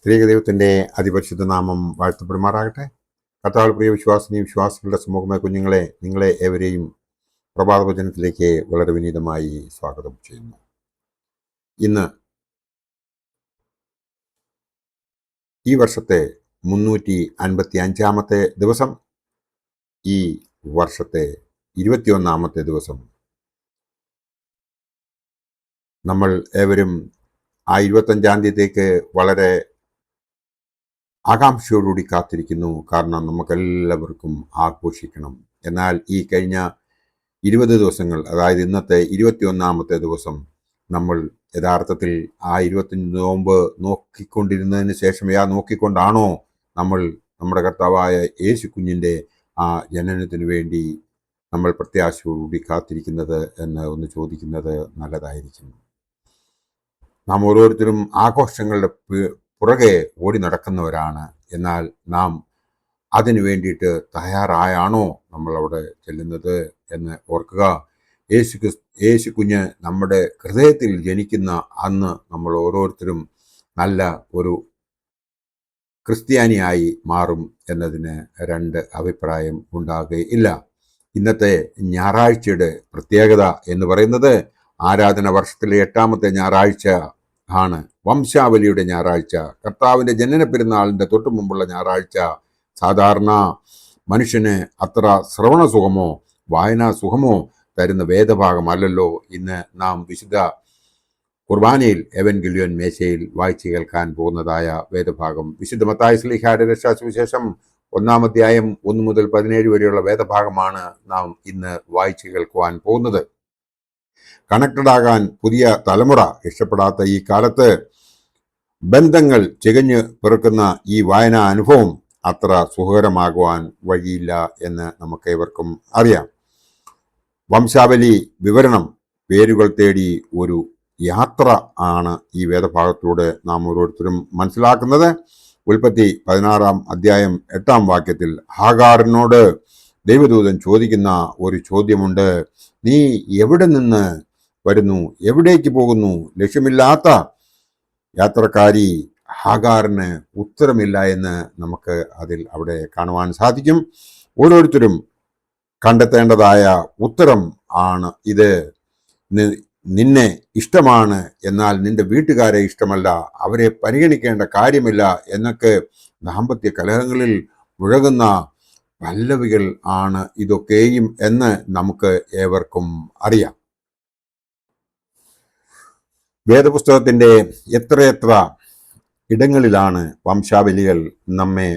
ത്രിയേകദൈവത്തിൻ്റെ അതിപരിശുദ്ധ നാമം വാഴ്ത്തപ്പെടുമാറാകട്ടെ. കർത്താവിൽ പ്രിയ വിശ്വാസികളുടെ സമൂഹമായ കുഞ്ഞുങ്ങളെ, നിങ്ങളെ ഏവരെയും പ്രഭാതഭജനത്തിലേക്ക് വളരെ വിനീതമായി സ്വാഗതം ചെയ്യുന്നു. ഇന്ന് ഈ വർഷത്തെ 355 ദിവസം, ഈ വർഷത്തെ 21 ദിവസം. നമ്മൾ ഏവരും ആ 25 തീയതിക്ക് വളരെ ആകാംക്ഷയോടുകൂടി കാത്തിരിക്കുന്നു. കാരണം നമുക്കെല്ലാവർക്കും ആഘോഷിക്കണം. എന്നാൽ ഈ കഴിഞ്ഞ 20 ദിവസങ്ങൾ, അതായത് ഇന്നത്തെ 21 ദിവസം, നമ്മൾ യഥാർത്ഥത്തിൽ ആ 25 നോമ്പ് നോക്കിക്കൊണ്ടിരുന്നതിന് ശേഷം നോക്കിക്കൊണ്ടാണോ നമ്മൾ നമ്മുടെ കർത്താവായ യേശു കുഞ്ഞിൻ്റെ ആ ജനനത്തിന് വേണ്ടി നമ്മൾ പ്രത്യാശയോടുകൂടി കാത്തിരിക്കുന്നത് എന്ന് ഒന്ന് ചോദിക്കുന്നത് നല്ലതായിരിക്കും. നാം ഓരോരുത്തരും ആഘോഷങ്ങളുടെ പുറകെ ഓടി നടക്കുന്നവരാണ്. എന്നാൽ നാം അതിനു വേണ്ടിയിട്ട് തയ്യാറായാണോ നമ്മൾ അവിടെ ചെല്ലുന്നത് എന്ന് ഓർക്കുക. യേശു കുഞ്ഞ് നമ്മുടെ ഹൃദയത്തിൽ ജനിക്കുന്ന അന്ന് നമ്മൾ ഓരോരുത്തരും നല്ല ഒരു ക്രിസ്ത്യാനിയായി മാറും എന്നതിന് രണ്ട് അഭിപ്രായം ഉണ്ടാകുകയില്ല. ഇന്നത്തെ ഞായറാഴ്ചയുടെ പ്രത്യേകത എന്ന് പറയുന്നത് ആരാധന വർഷത്തിലെ 8ാമത്തെ ഞായറാഴ്ച ആണ്. വംശാവലിയുടെ ഞായറാഴ്ച, കർത്താവിൻ്റെ ജനന പെരുന്നാളിൻ്റെ തൊട്ടു മുമ്പുള്ള ഞായറാഴ്ച. സാധാരണ മനുഷ്യന് അത്ര ശ്രവണ സുഖമോ വായനാ സുഖമോ തരുന്ന വേദഭാഗമല്ലല്ലോ ഇന്ന് നാം വിശുദ്ധ കുർബാനയിൽ എവൻഗെലിയോൻ മേശയിൽ വായിച്ചു കേൾക്കാൻ പോകുന്നതായ വേദഭാഗം. വിശുദ്ധ മത്തായി ശ്ലീഹായുടെ രക്ഷാസുവിശേഷം 1-ാം അധ്യായം 1 മുതൽ 17 വരെയുള്ള വേദഭാഗമാണ് നാം ഇന്ന് വായിച്ചു കേൾക്കുവാൻ പോകുന്നത്. കണക്റ്റഡ് ആകാൻ പുതിയ തലമുറ ഇഷ്ടപ്പെടാത്ത ഈ കാലത്ത് ബന്ധങ്ങൾ ചികഞ്ഞു പിറക്കുന്ന ഈ വായനാ അനുഭവം അത്ര സുഖകരമാകുവാൻ വഴിയില്ല എന്ന് നമുക്കേവർക്കും അറിയാം. വംശാവലി വിവരണം പേരുകൾ തേടി ഒരു യാത്ര ആണ് ഈ വേദഭാഗത്തിലൂടെ നാം ഓരോരുത്തരും മനസ്സിലാക്കുന്നത്. ഉൽപ്പത്തി 16-ാം അധ്യായം 8-ാം വാക്യത്തിൽ ഹാഗാറിനോട് ദൈവദൂതൻ ചോദിക്കുന്ന ഒരു ചോദ്യമുണ്ട്. നീ എവിടെ നിന്ന് വരുന്നു, എവിടേക്ക് പോകുന്നു? ലക്ഷ്യമില്ലാത്ത യാത്രക്കാരി ഹാഗാറിന് ഉത്തരമില്ല എന്ന് നമുക്ക് അവിടെ കാണുവാൻ സാധിക്കും. ഓരോരുത്തരും കണ്ടെത്തേണ്ടതായ ഉത്തരം ആണ് ഇത്. നിന്നെ ഇഷ്ടമാണ്, എന്നാൽ നിന്റെ വീട്ടുകാരെ ഇഷ്ടമല്ല, അവരെ പരിഗണിക്കേണ്ട കാര്യമില്ല എന്നൊക്കെ ദാമ്പത്യ കലഹങ്ങളിൽ മുഴകുന്ന പല്ലവികൾ ആണ് ഇതൊക്കെയും എന്ന് നമുക്ക് ഏവർക്കും അറിയാം. വേദപുസ്തകത്തിൻ്റെ എത്രയെത്ര ഇടങ്ങളിലാണ് വംശാവലികൾ നമ്മെ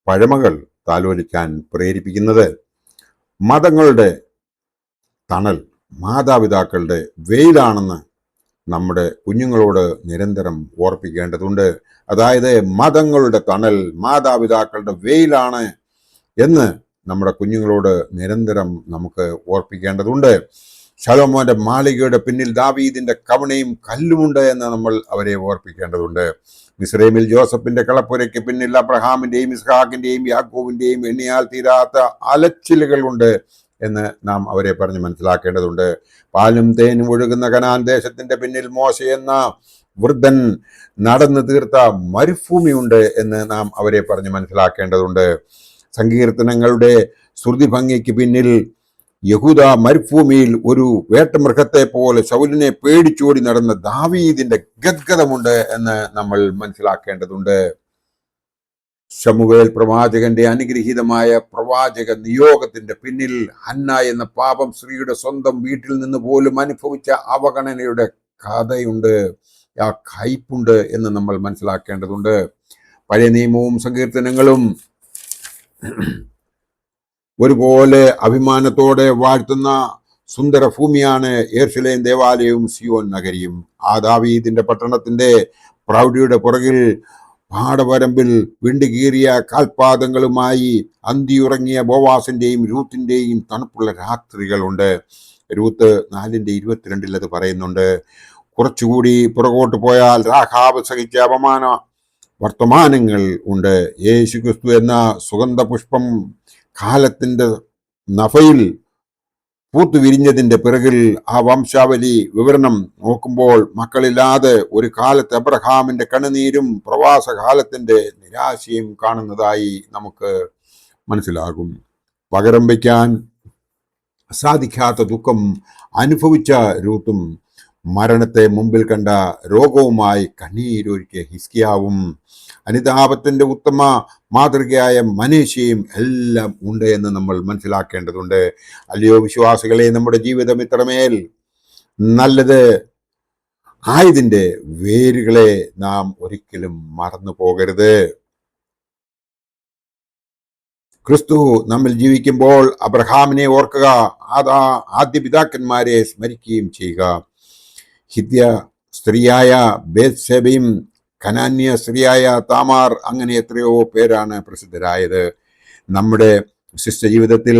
പഴമകൾ താലോലിക്കാൻ പ്രേരിപ്പിക്കുന്നത്. മതങ്ങളുടെ തണൽ മാതാപിതാക്കളുടെ വെയിലാണെന്ന് നമ്മുടെ കുഞ്ഞുങ്ങളോട് നിരന്തരം ഓർപ്പിക്കേണ്ടതുണ്ട്. അതായത് മതങ്ങളുടെ തണൽ മാതാപിതാക്കളുടെ വെയിലാണ് എന്ന് നമ്മുടെ കുഞ്ഞുങ്ങളോട് നിരന്തരം നമുക്ക് ഓർപ്പിക്കേണ്ടതുണ്ട്. ശലോമോന്റെ മാളികയുടെ പിന്നിൽ ദാവീദിന്റെ കവണയും കല്ലുമുണ്ട് എന്ന് നമ്മൾ അവരെ ഓർപ്പിക്കേണ്ടതുണ്ട്. മിസ്രൈമിൽ ജോസഫിന്റെ കളപ്പുരയ്ക്ക് പിന്നിൽ അബ്രഹാമിന്റെയും ഇസ്ഹാക്കിന്റെയും യാക്കോബിന്റെയും എണ്ണിയാൽ തീരാത്ത അലച്ചിലുകളുണ്ട് എന്ന് നാം അവരെ പറഞ്ഞ് മനസ്സിലാക്കേണ്ടതുണ്ട്. പാലും തേനും ഒഴുകുന്ന കനാൻ ദേശത്തിന്റെ പിന്നിൽ മോശ എന്ന വൃദ്ധൻ നടന്നു തീർത്ത മരുഭൂമിയുണ്ട് എന്ന് നാം അവരെ പറഞ്ഞ് മനസ്സിലാക്കേണ്ടതുണ്ട്. സങ്കീർത്തനങ്ങളുടെ ശ്രുതി ഭംഗിക്ക് പിന്നിൽ യഹൂദ മരുഭൂമിയിൽ ഒരു വേട്ടമൃഗത്തെ പോലെ ശൗലിനെ പേടിച്ചോടി നടന്ന ദാവീദിന്റെ ഗദ്ഗതമുണ്ട് എന്ന് നമ്മൾ മനസ്സിലാക്കേണ്ടതുണ്ട്. ശമൂവേൽ പ്രവാചകന്റെ അനുഗ്രഹീതമായ പ്രവാചക നിയോഗത്തിന്റെ പിന്നിൽ ഹന്ന എന്ന പാപം സ്ത്രീയുടെ സ്വന്തം വീട്ടിൽ നിന്ന് പോലും അനുഭവിച്ച അവഗണനയുടെ കഥയുണ്ട്, ആ കയ്പുണ്ട് എന്ന് നമ്മൾ മനസ്സിലാക്കേണ്ടതുണ്ട്. പഴയ നിയമവും സങ്കീർത്തനങ്ങളും ഒരുപോലെ അഭിമാനത്തോടെ വാഴ്ത്തുന്ന സുന്ദര ഭൂമിയാണ് യെരുശലേം ദേവാലയവും സിയോൻ നഗരിയും. ആ ദാവീദിന്റെ പട്ടണത്തിന്റെ പ്രൗഢിയുടെ പുറകിൽ പാടവരമ്പിൽ വിണ്ടുകീറിയ കാൽപാദങ്ങളുമായി അന്തിയുറങ്ങിയ ബോവാസിന്റെയും രൂത്തിന്റെയും തണുപ്പുള്ള രാത്രികളുണ്ട്. രൂത്ത് 4:22 അത് പറയുന്നുണ്ട്. കുറച്ചുകൂടി പുറകോട്ട് പോയാൽ രാഹാബ് സഹിച്ച അപമാന വർത്തമാനങ്ങൾ ഉണ്ട്. യേശു ക്രിസ്തു എന്ന സുഗന്ധ പുഷ്പം കാലത്തിന്റെ നഫയിൽ പൂത്തുവിരിഞ്ഞതിന്റെ പിറകിൽ ആ വംശാവലി വിവരണം നോക്കുമ്പോൾ മക്കളില്ലാതെ ഒരു കാലത്ത് അബ്രഹാമിന്റെ കണ്ണുനീരും പ്രവാസകാലത്തിന്റെ നിരാശയും കാണുന്നതായി നമുക്ക് മനസ്സിലാകും. പകരം വയ്ക്കാൻ സാധിക്കാത്ത ദുഃഖം അനുഭവിച്ച രൂത്തും മരണത്തെ മുമ്പിൽ കണ്ട രോഗവുമായി കണ്ണീരൊഴുക്കിയ ഹിസ്കിയാവും അനുതാപത്തിന്റെ ഉത്തമ മാതൃകയായ മനേഷ്യയും എല്ലാം ഉണ്ട് എന്ന് നമ്മൾ മനസ്സിലാക്കേണ്ടതുണ്ട്. അല്ലയോ വിശ്വാസികളെ, നമ്മുടെ ജീവിതം ഇത്രമേൽ നല്ലത് ആയതിൻ്റെ വേരുകളെ നാം ഒരിക്കലും മറന്നു പോകരുത്. ക്രിസ്തു നമ്മിൽ ജീവിക്കുമ്പോൾ അബ്രഹാമിനെ ഓർക്കുക, ആദ്യ പിതാക്കന്മാരെ സ്മരിക്കുകയും ചെയ്യുക. ഹിത്യ സ്ത്രീയായ ബേത്ശേബയും കനാന്യ സ്ത്രീയായ താമാർ, അങ്ങനെ എത്രയോ പേരാണ് പ്രസിദ്ധരായത്. നമ്മുടെ ശിഷ്ട ജീവിതത്തിൽ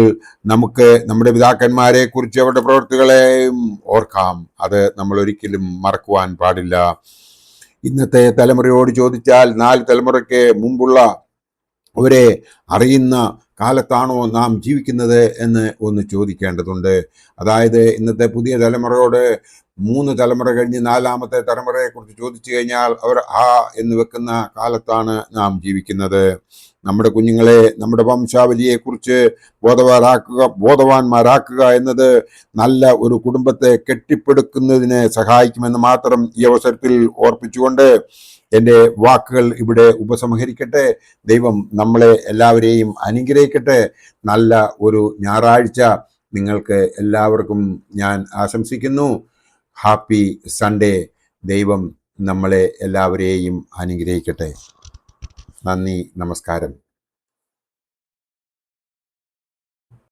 നമുക്ക് നമ്മുടെ പിതാക്കന്മാരെ കുറിച്ച് അവരുടെ പ്രവൃത്തികളെയും ഓർക്കാം. അത് നമ്മൾ ഒരിക്കലും മറക്കുവാൻ പാടില്ല. ഇന്നത്തെ തലമുറയോട് ചോദിച്ചാൽ 4 തലമുറയ്ക്ക് മുമ്പുള്ള അവരെ അറിയുന്ന കാലത്താണോ നാം ജീവിക്കുന്നത് എന്ന് ഒന്ന് ചോദിക്കേണ്ടതുണ്ട്. അതായത് ഇന്നത്തെ പുതിയ തലമുറയോട് 3 തലമുറ കഴിഞ്ഞ് 4ാമത്തെ തലമുറയെക്കുറിച്ച് ചോദിച്ചു കഴിഞ്ഞാൽ അവർ എന്ന് വെക്കുന്ന കാലത്താണ് നാം ജീവിക്കുന്നത്. നമ്മുടെ കുഞ്ഞുങ്ങളെ നമ്മുടെ വംശാവലിയെക്കുറിച്ച് ബോധവാന്മാരാക്കുക എന്നത് നല്ല ഒരു കുടുംബത്തെ കെട്ടിപ്പടുക്കുന്നതിന് സഹായിക്കുമെന്ന് മാത്രം ഈ അവസരത്തിൽ ഓർപ്പിച്ചുകൊണ്ട് എൻ്റെ വാക്കുകൾ ഇവിടെ ഉപസംഹരിക്കട്ടെ. ദൈവം നമ്മളെ എല്ലാവരെയും അനുഗ്രഹിക്കട്ടെ. നല്ല ഒരു ഞായറാഴ്ച നിങ്ങൾക്ക് എല്ലാവർക്കും ഞാൻ ആശംസിക്കുന്നു. Happy Sunday. ദൈവം നമ്മളെ എല്ലാവരെയും അനുഗ്രഹിക്കട്ടെ. നന്ദി, നമസ്കാരം.